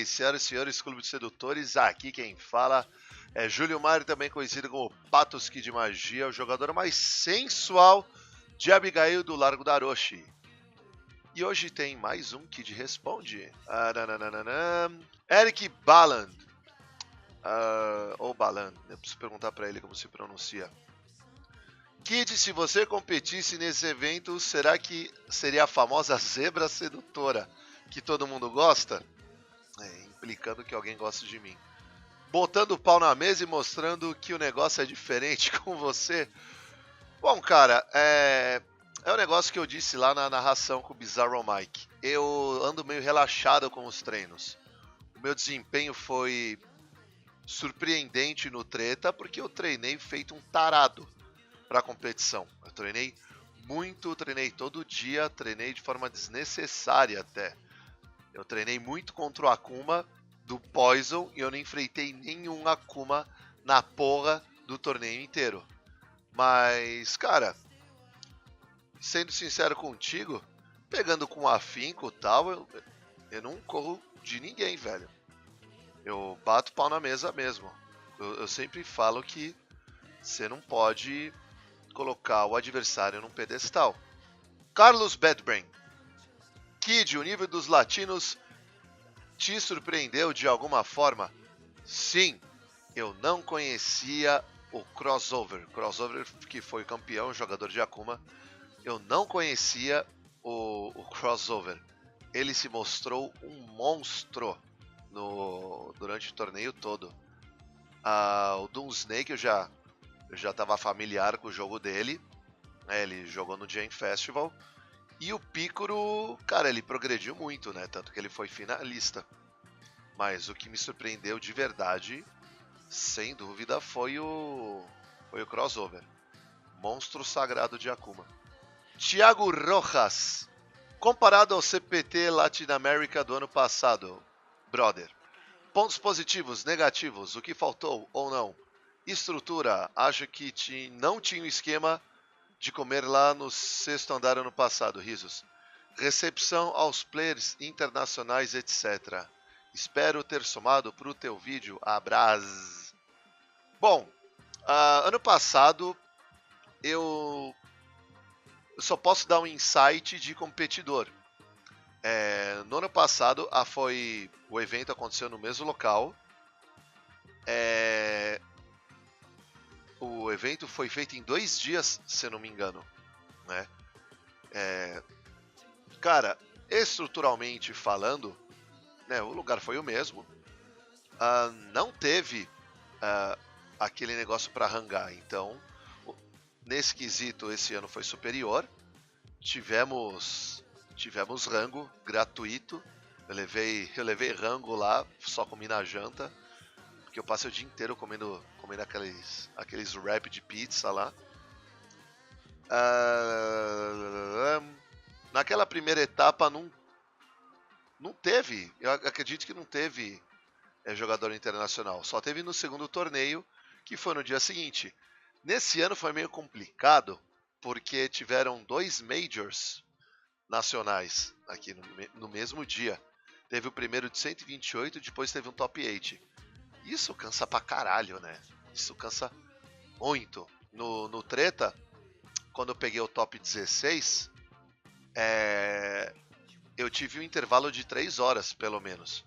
senhoras e senhores, Clube de Sedutores, aqui quem fala é Júlio Mário, também conhecido como Patoski de Magia, o jogador mais sensual de Abigail do Largo da Orochi. E hoje tem mais um Kid Responde. Eric Baland. Ou Baland, eu preciso perguntar pra ele como se pronuncia. Kid, se você competisse nesse evento, será que seria a famosa zebra sedutora que todo mundo gosta? Implicando que alguém gosta de mim. Botando o pau na mesa e mostrando que o negócio é diferente com você. Bom, cara, é um negócio que eu disse lá na narração com o Bizarro Mike. Eu ando meio relaxado com os treinos. O meu desempenho foi surpreendente no treta, porque eu treinei feito um tarado para competição. Eu treinei muito, treinei todo dia, treinei de forma desnecessária até. Eu treinei muito contra o Akuma do Poison e eu não enfrentei nenhum Akuma na porra do torneio inteiro. Mas, cara, sendo sincero contigo, pegando com afinco e tal, eu não corro de ninguém, velho. Eu bato pau na mesa mesmo. Eu sempre falo que você não pode colocar o adversário num pedestal. Carlos Badbrain. Kid, o nível dos latinos te surpreendeu de alguma forma? Sim, eu não conhecia o Crossover. Crossover que foi campeão, jogador de Akuma. Eu não conhecia o Crossover. Ele se mostrou um monstro durante o torneio todo. O Doom Snake eu já estava familiar com o jogo dele. Ele jogou no Jam Festival. E o Picoro, cara, ele progrediu muito, né? Tanto que ele foi finalista. Mas o que me surpreendeu de verdade, sem dúvida, foi o Crossover. Monstro sagrado de Akuma. Thiago Rojas. Comparado ao CPT Latin America do ano passado, brother. Pontos positivos, negativos, o que faltou ou não? Estrutura, acho que não tinha um esquema de comer lá no sexto andar ano passado, risos. Recepção aos players internacionais, etc. Espero ter somado pro teu vídeo, abraço. Bom, ano passado eu só posso dar um insight de competidor. No ano passado o evento aconteceu no mesmo local. O evento foi feito em 2 dias, se eu não me engano, né? Cara, estruturalmente falando, né, o lugar foi o mesmo. Não teve aquele negócio para hangar, então nesse quesito esse ano foi superior. Tivemos rango gratuito. Eu levei rango lá, só comi na janta. Porque eu passei o dia inteiro comendo aqueles wrap de pizza lá. Naquela primeira etapa não teve, eu acredito que não teve jogador internacional. Só teve no segundo torneio, que foi no dia seguinte. Nesse ano foi meio complicado, porque tiveram 2 majors nacionais aqui no mesmo dia. Teve o primeiro de 128, depois teve um top 8. Isso cansa pra caralho, né? Isso cansa muito. No treta, quando eu peguei o top 16, eu tive um intervalo de 3 horas, pelo menos.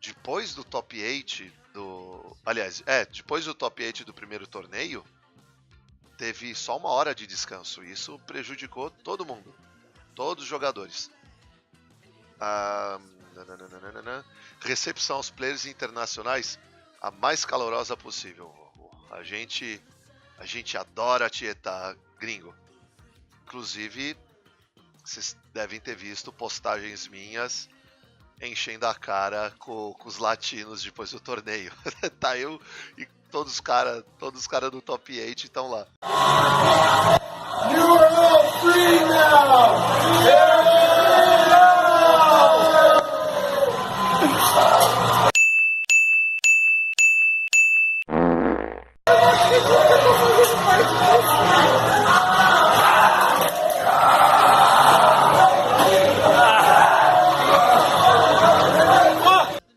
Depois do top 8 depois do top 8 do primeiro torneio, teve só 1 hora de descanso. Isso prejudicou todo mundo. Todos os jogadores. Recepção aos players internacionais, a mais calorosa possível. A gente adora tietar gringo. Inclusive, vocês devem ter visto postagens minhas enchendo a cara com os latinos depois do torneio. Tá eu e todos os caras do top 8 estão lá. You are all free now!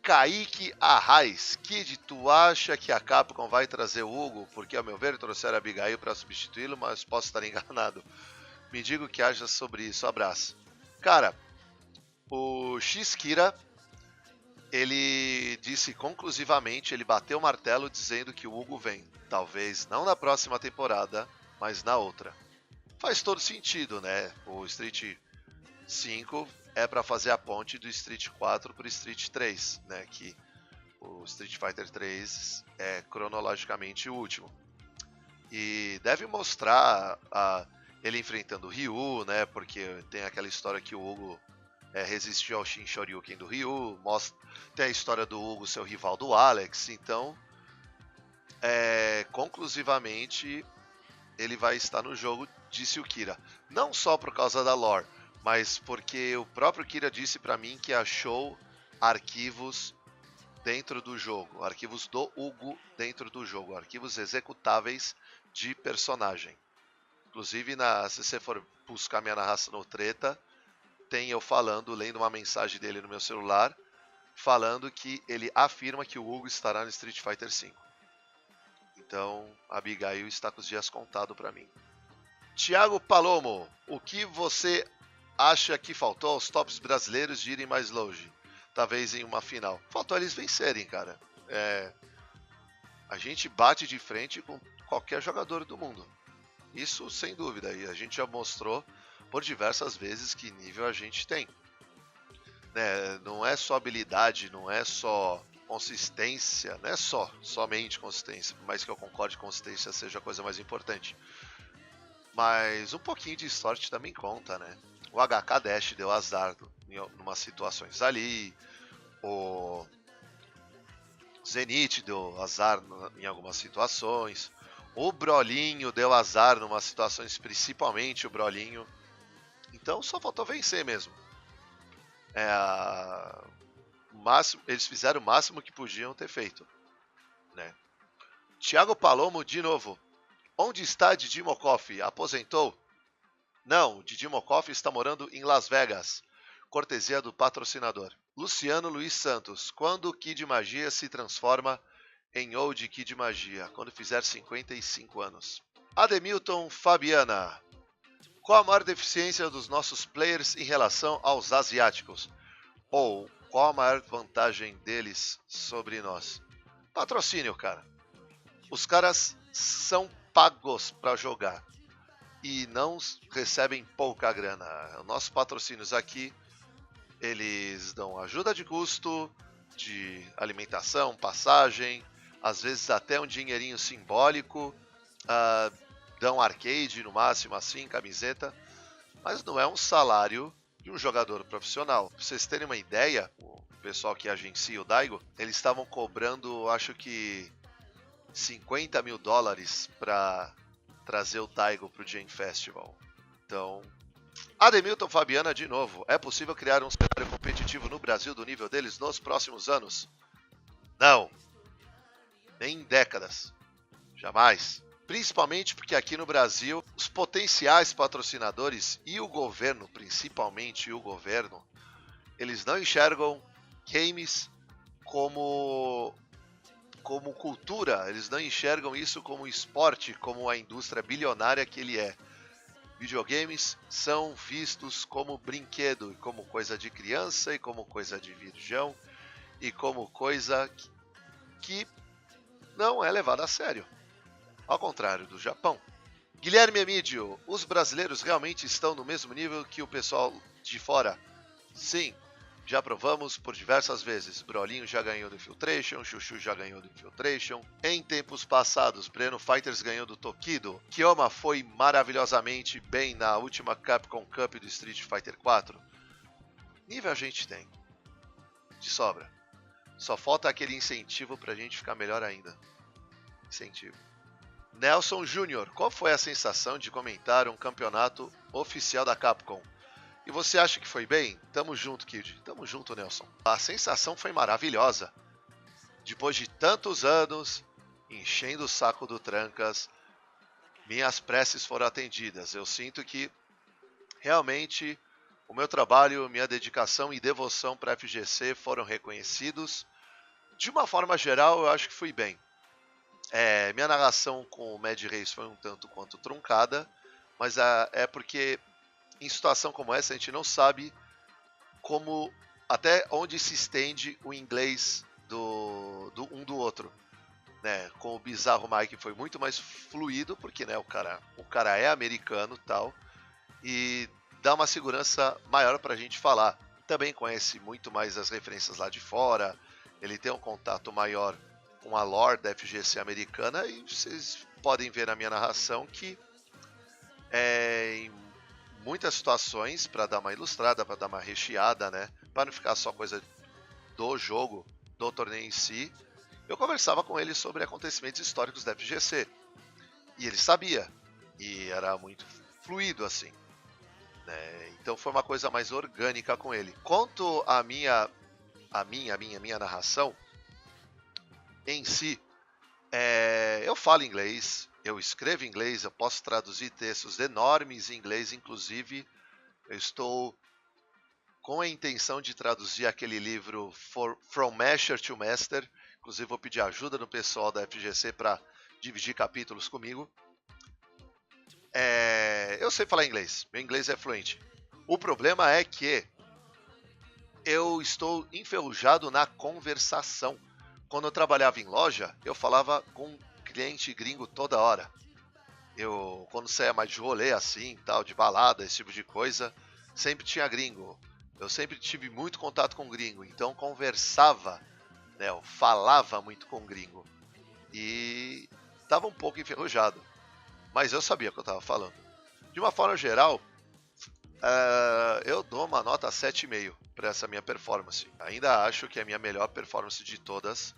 Caí Paz, Kid, tu acha que a Capcom vai trazer o Hugo? Porque, ao meu ver, trouxeram a Abigail para substituí-lo, mas posso estar enganado. Me diga o que acha sobre isso. Abraço. Cara, o X-Kira, ele disse conclusivamente, ele bateu o martelo dizendo que o Hugo vem. Talvez não na próxima temporada, mas na outra. Faz todo sentido, né? O Street 5 é para fazer a ponte do Street 4 para o Street 3, né? Que o Street Fighter 3 é cronologicamente o último. E deve mostrar ele enfrentando o Ryu, né? Porque tem aquela história que o Hugo resistiu ao Shin Shoryuken do Ryu. Tem a história do Hugo, seu rival do Alex. Então, conclusivamente, ele vai estar no jogo, disse o Kira. Não só por causa da lore, mas porque o próprio Kira disse pra mim que achou arquivos dentro do jogo, arquivos do Hugo dentro do jogo, arquivos executáveis de personagem. Inclusive, se você for buscar minha narração no Treta, tem eu falando, lendo uma mensagem dele no meu celular, falando que ele afirma que o Hugo estará no Street Fighter V. Então, a Abigail está com os dias contados para mim. Thiago Palomo, o que você acha que faltou aos tops brasileiros de irem mais longe? Talvez em uma final. Faltou eles vencerem, cara. A gente bate de frente com qualquer jogador do mundo. Isso sem dúvida. E a gente já mostrou por diversas vezes que nível a gente tem. Né? Não é só habilidade, não é só consistência, não é somente consistência, por mais que eu concorde que consistência seja a coisa mais importante. Mas um pouquinho de sorte também conta, né? O HK Dash deu azar em umas situações ali, o Zenith deu azar em algumas situações, o Brolinho deu azar em umas situações, principalmente o Brolinho. Então só faltou vencer mesmo. Eles fizeram o máximo que podiam ter feito, né? Thiago Palomo de novo. Onde está Didi Mokoff? Aposentou? Não, Didi Mokoff está morando em Las Vegas. Cortesia do patrocinador. Luciano Luiz Santos. Quando o Kid Magia se transforma em Old Kid Magia? Quando fizer 55 anos. Ademilton Fabiana. Qual a maior deficiência dos nossos players em relação aos asiáticos? Ou qual a maior vantagem deles sobre nós? Patrocínio, cara. Os caras são pagos para jogar e não recebem pouca grana. Nossos patrocínios aqui, eles dão ajuda de custo, de alimentação, passagem, às vezes até um dinheirinho simbólico, dão arcade no máximo assim, camiseta, mas não é um salário de um jogador profissional. Pra vocês terem uma ideia, o pessoal que agencia o Daigo, eles estavam cobrando, acho que $50 mil para trazer o Daigo pro Jam Festival. Então, Ademilton Fabiana de novo. É possível criar um cenário competitivo no Brasil do nível deles nos próximos anos? Não. Nem em décadas. Jamais. Principalmente porque aqui no Brasil, os potenciais patrocinadores e o governo, principalmente o governo, eles não enxergam games como cultura, eles não enxergam isso como esporte, como a indústria bilionária que ele é. Videogames são vistos como brinquedo, como coisa de criança, e como coisa de virgão, e como coisa que não é levada a sério. Ao contrário do Japão. Guilherme Emídio, os brasileiros realmente estão no mesmo nível que o pessoal de fora? Sim. Já provamos por diversas vezes. Brolinho já ganhou do Infiltration, Chuchu já ganhou do Infiltration. Em tempos passados, Breno Fighters ganhou do Tokido. Kioma foi maravilhosamente bem na última Capcom Cup do Street Fighter 4. Nível a gente tem. De sobra. Só falta aquele incentivo pra gente ficar melhor ainda. Incentivo. Nelson Júnior, qual foi a sensação de comentar um campeonato oficial da Capcom? E você acha que foi bem? Tamo junto, Kid. Tamo junto, Nelson. A sensação foi maravilhosa. Depois de tantos anos, enchendo o saco do Trancas, minhas preces foram atendidas. Eu sinto que, realmente, o meu trabalho, minha dedicação e devoção para a FGC foram reconhecidos De uma forma geral, eu acho que fui bem. Minha narração com o Mad Reis foi um tanto quanto truncada, mas é porque em situação como essa a gente não sabe como até onde se estende o inglês um do outro. Né? Com o Bizarro Mike foi muito mais fluido, porque né, o cara é americano e tal, e dá uma segurança maior pra gente falar. Também conhece muito mais as referências lá de fora, ele tem um contato maior com a lore da FGC americana, e vocês podem ver na minha narração que em muitas situações, para dar uma ilustrada, para dar uma recheada, né, para não ficar só coisa do jogo, do torneio em si, eu conversava com ele sobre acontecimentos históricos da FGC. E ele sabia. E era muito fluido, assim. Né? Então foi uma coisa mais orgânica com ele. Quanto à minha narração em si, eu falo inglês, eu escrevo inglês, eu posso traduzir textos enormes em inglês, inclusive eu estou com a intenção de traduzir aquele livro From Masher to Master. Inclusive vou pedir ajuda do pessoal da FGC para dividir capítulos comigo. Eu sei falar inglês, meu inglês é fluente. O problema é que eu estou enferrujado na conversação. Quando eu trabalhava em loja, eu falava com cliente gringo toda hora. Quando saía mais de rolê assim, tal, de balada, esse tipo de coisa, sempre tinha gringo. Eu sempre tive muito contato com gringo, então conversava, né, eu falava muito com gringo. E estava um pouco enferrujado, mas eu sabia o que eu estava falando. De uma forma geral, eu dou uma nota 7,5 para essa minha performance. Ainda acho que a minha melhor performance de todas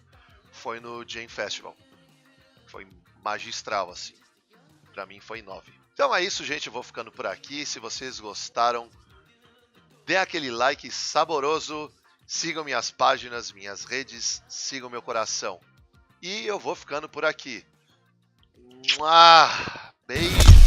foi no Jam Festival. Foi magistral, assim. Para mim foi 9. Então é isso, gente. Eu vou ficando por aqui. Se vocês gostaram, dê aquele like saboroso. Sigam minhas páginas, minhas redes. Sigam meu coração. E eu vou ficando por aqui. Beijo.